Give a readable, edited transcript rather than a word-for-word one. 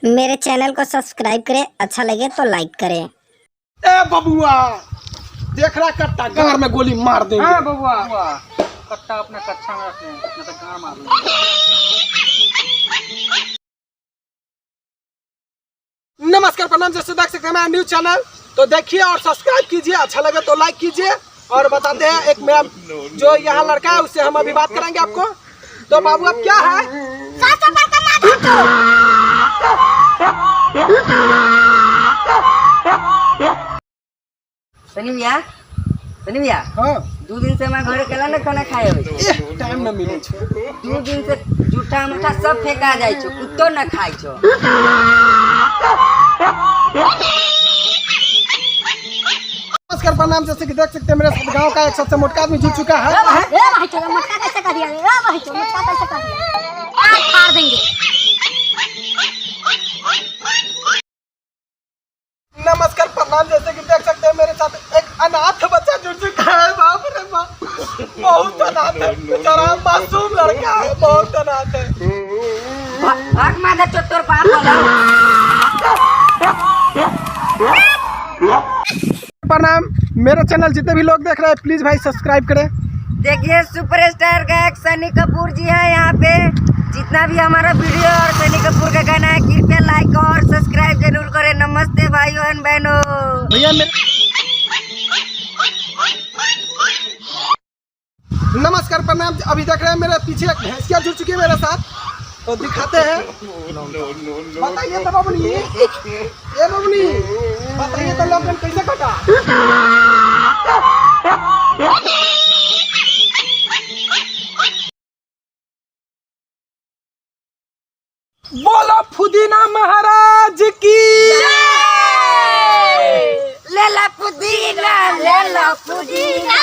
मेरे चैनल को सब्सक्राइब करें, अच्छा लगे तो लाइक करें। ए बबुआ देख रहा कट्टा गार में गोली मार देंगे। हाँ बबुआ कट्टा अपने कच्चा में रखते हैं, नहीं तो गार मार लेंगे। नमस्कार प्रणाम, जैसे देख सकते हैं हमारा न्यूज चैनल, तो देखिए और सब्सक्राइब कीजिए, अच्छा लगे तो लाइक कीजिए। और बताते हैं एक मेरा जो यहाँ लड़का है उससे हम अभी बात करेंगे आपको। तो बाबू अब क्या है? सनी भैया हाँ 2 दिन से मैं घरे केला न खाना खाए हो। टाइम न मिले छो। 2 दिन से जूठा मुठा सब फेंका जाए छो, कुत्तो न खाए छो। नमस्कार प्रणाम, जैसे कि देख सकते हैं मेरे गांव का एक सबसे मोटा आदमी जुट चुका है। मोटका कैसे कर दिया? मोटका कैसे कर दिया? आज फाड़ देंगे। नमस्कार प्रणाम, जैसे कि देख सकते हैं मेरे साथ एक अनाथ बच्चा जुट चुका है। बाप रे बाप, बहुत अनाथ है बेचारा, मासूम लड़का है, बहुत अनाथ है। भाग मार दे तोर बाप वाला। प्रणाम, मेरा चैनल जितने भी लोग देख रहे हैं प्लीज भाई सब्सक्राइब करें। देखिए सुपरस्टार गायक सनी कपूर जी है यहाँ पे। जितना भी हमारा वीडियो और सनी कपूर का गाना है कृपया लाइक और सब्सक्राइब जरूर करें। नमस्ते भाइयों एंड बहनों। भैया नमस्कार प्रणाम, अभी देख रहे हैं मेरे पीछे एक भैंसिया जुड़ चुकी है मेरे साथ, तो दिखाते हैं। बताइए तो बबनी, ये बबनी बताइए तो लॉकडाउन कैसे कटा? बोलो फुदीना महाराज की। ले ला पुदीना, ले ला पुदीना।